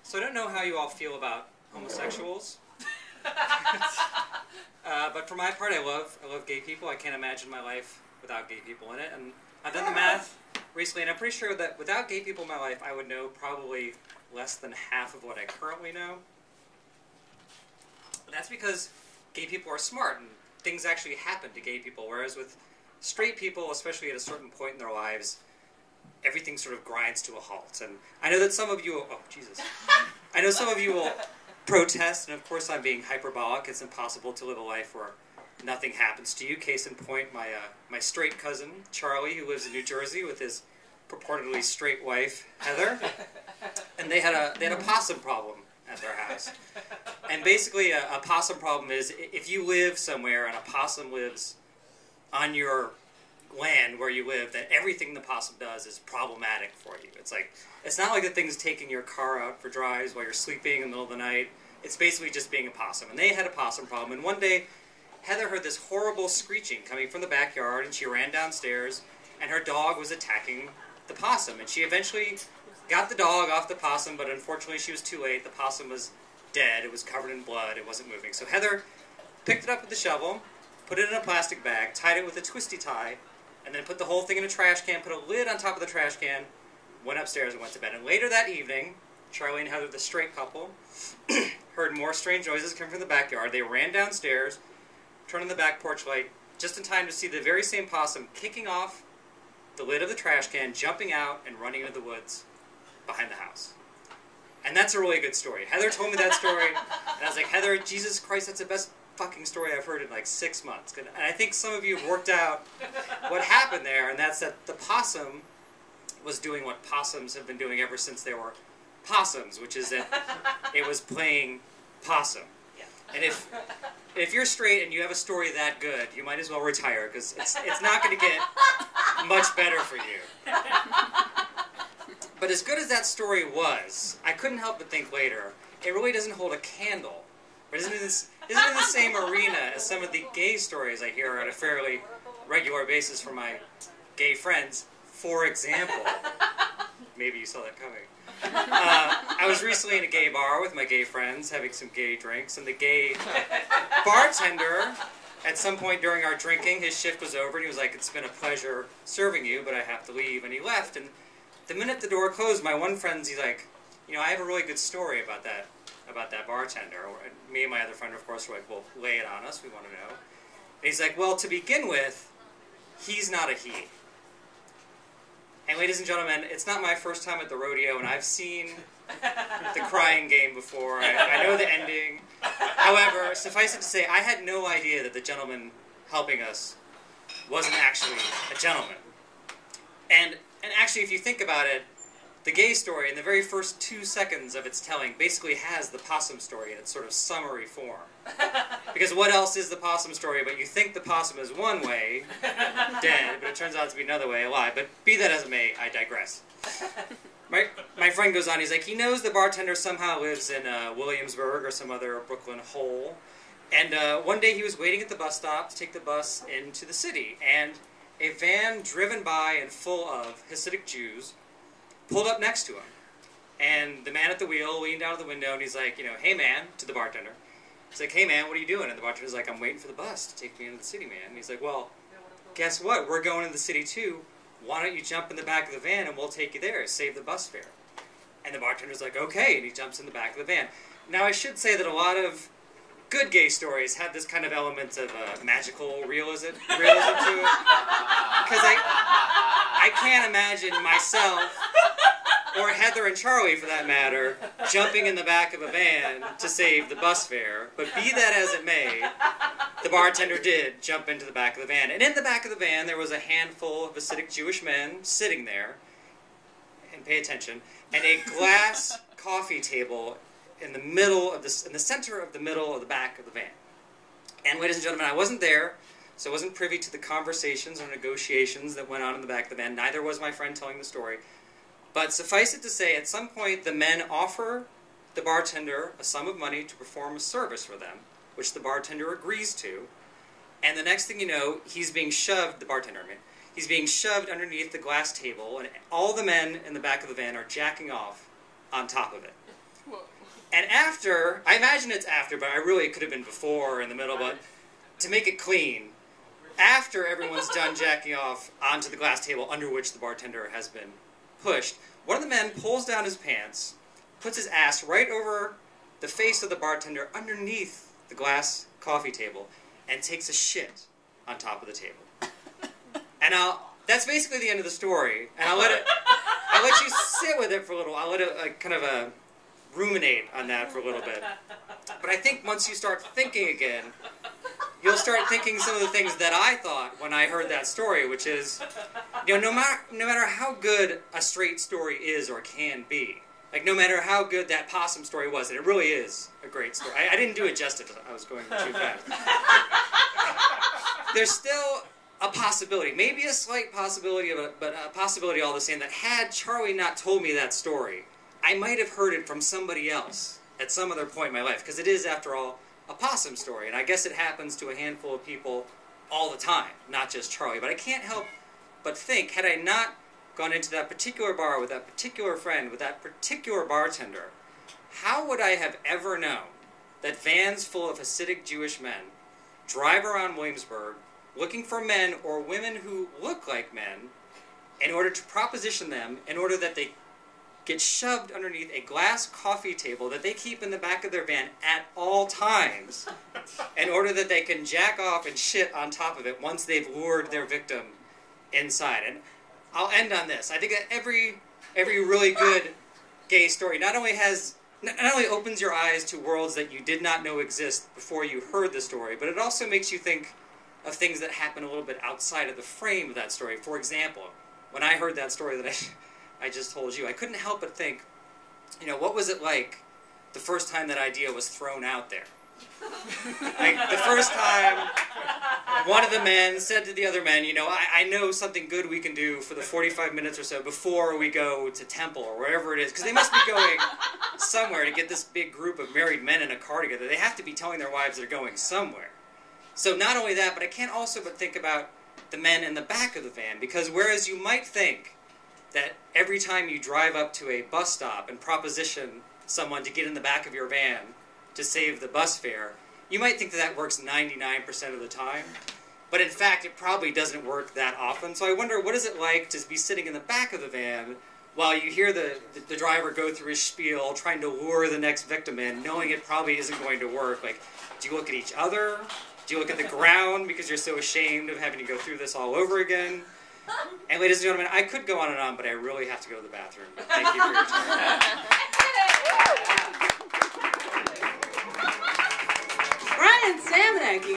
So I don't know how you all feel about homosexuals, but for my part, I love gay people. I can't imagine my life without gay people in it. And I've done the math recently, and I'm pretty sure that without gay people in my life, I would know probably less than half of what I currently know. And that's because gay people are smart, and things actually happen to gay people, whereas with straight people, especially at a certain point in their lives, everything sort of grinds to a halt. And I know that some of you will, oh, Jesus. I know some of you will protest, and of course I'm being hyperbolic. It's impossible to live a life where nothing happens to you. Case in point, my straight cousin, Charlie, who lives in New Jersey with his purportedly straight wife, Heather, and they had a possum problem at their house. And basically a possum problem is if you live somewhere and a possum lives on your land where you live, that everything the possum does is problematic for you. It's not like the thing's taking your car out for drives while you're sleeping in the middle of the night. It's basically just being a possum. And they had a possum problem. And one day, Heather heard this horrible screeching coming from the backyard, and she ran downstairs, and her dog was attacking the possum. And she eventually got the dog off the possum, but unfortunately she was too late. The possum was dead. It was covered in blood. It wasn't moving. So Heather picked it up with the shovel, put it in a plastic bag, tied it with a twisty tie, and then put the whole thing in a trash can, put a lid on top of the trash can, went upstairs and went to bed. And later that evening, Charlie and Heather, the straight couple, heard more strange noises coming from the backyard. They ran downstairs, turned on the back porch light, just in time to see the very same possum kicking off the lid of the trash can, jumping out, and running into the woods behind the house. And that's a really good story. Heather told me that story, and I was like, Heather, Jesus Christ, that's the best fucking story I've heard in like 6 months. And I think some of you have worked out what happened there, and that's that the possum was doing what possums have been doing ever since they were possums, which is that it was playing possum. Yeah. And if you're straight and you have a story that good, you might as well retire, because it's not going to get much better for you. But as good as that story was, I couldn't help but think later, it really doesn't hold a candle. But isn't it in the same arena as some of the gay stories I hear on a fairly regular basis from my gay friends? For example, maybe you saw that coming. I was recently in a gay bar with my gay friends, having some gay drinks, and the gay bartender, at some point during our drinking, his shift was over, and he was like, "It's been a pleasure serving you, but I have to leave," and he left. And the minute the door closed, my one friend, he's like, "I have a really good story about that bartender." And me and my other friend, of course, were like, "Well, lay it on us, we want to know." And he's like, "Well, to begin with, he's not a he." And ladies and gentlemen, it's not my first time at the rodeo, and I've seen the crying game before. I know the ending. However, suffice it to say, I had no idea that the gentleman helping us wasn't actually a gentleman. And actually, if you think about it, the gay story, in the very first 2 seconds of its telling, basically has the possum story in its sort of summary form. Because what else is the possum story? But you think the possum is one way, dead, but it turns out to be another way, alive. But be that as it may, I digress. My friend goes on, he's like, he knows the bartender somehow lives in Williamsburg or some other Brooklyn hole. And one day he was waiting at the bus stop to take the bus into the city, and a van driven by and full of Hasidic Jews pulled up next to him. And the man at the wheel leaned out of the window, and he's like, "Hey man," to the bartender. He's like, "Hey man, what are you doing?" And the bartender's like, "I'm waiting for the bus to take me into the city, man." And he's like, "Well, guess what? We're going into the city too. Why don't you jump in the back of the van and we'll take you there, save the bus fare?" And the bartender's like, "Okay," and he jumps in the back of the van. Now I should say that a lot of good gay stories have this kind of element of magical realism to it. Because I can't imagine myself, or Heather and Charlie for that matter, jumping in the back of a van to save the bus fare. But be that as it may, the bartender did jump into the back of the van. And in the back of the van there was a handful of Hasidic Jewish men sitting there, and pay attention, and a glass coffee table in the middle of in the center of the middle of the back of the van. And ladies and gentlemen, I wasn't there, so I wasn't privy to the conversations or negotiations that went on in the back of the van. Neither was my friend telling the story. But suffice it to say, at some point the men offer the bartender a sum of money to perform a service for them, which the bartender agrees to. And the next thing you know, he's being shoved, the bartender, he's being shoved underneath the glass table, and all the men in the back of the van are jacking off on top of it. And after, I imagine it's after, but it could have been before or in the middle, but to make it clean, after everyone's done jacking off onto the glass table under which the bartender has been pushed, one of the men pulls down his pants, puts his ass right over the face of the bartender underneath the glass coffee table, and takes a shit on top of the table. And that's basically the end of the story, and I'll let you sit with it for a little. I'll let it kind of ruminate on that for a little bit. But I think once you start thinking again, you'll start thinking some of the things that I thought when I heard that story, which is, no matter how good a straight story is or can be, like no matter how good that possum story was, and it really is a great story. I didn't do it justice. I was going too fast. There's still a possibility, maybe a slight possibility, but a possibility all the same, that had Charlie not told me that story, I might have heard it from somebody else at some other point in my life, because it is, after all, a possum story, and I guess it happens to a handful of people all the time, not just Charlie. But I can't help but think, had I not gone into that particular bar with that particular friend, with that particular bartender, how would I have ever known that vans full of Hasidic Jewish men drive around Williamsburg looking for men or women who look like men in order to proposition them, in order that they get shoved underneath a glass coffee table that they keep in the back of their van at all times in order that they can jack off and shit on top of it once they've lured their victim inside. And I'll end on this. I think that every really good gay story not only opens your eyes to worlds that you did not know exist before you heard the story, but it also makes you think of things that happen a little bit outside of the frame of that story. For example, when I heard that story that I just told you, I couldn't help but think, what was it like the first time that idea was thrown out there? Like, the first time one of the men said to the other men, I know something good we can do for the 45 minutes or so before we go to temple or wherever it is, because they must be going somewhere to get this big group of married men in a car together. They have to be telling their wives they're going somewhere. So not only that, but I can't also but think about the men in the back of the van, because whereas you might think that every time you drive up to a bus stop and proposition someone to get in the back of your van to save the bus fare, you might think that works 99% of the time. But in fact, it probably doesn't work that often. So I wonder, what is it like to be sitting in the back of the van while you hear the driver go through his spiel, trying to lure the next victim in, knowing it probably isn't going to work? Like, do you look at each other? Do you look at the ground because you're so ashamed of having to go through this all over again? And ladies and gentlemen, I could go on and on, but I really have to go to the bathroom. Thank you for your time. Brian Stamenek.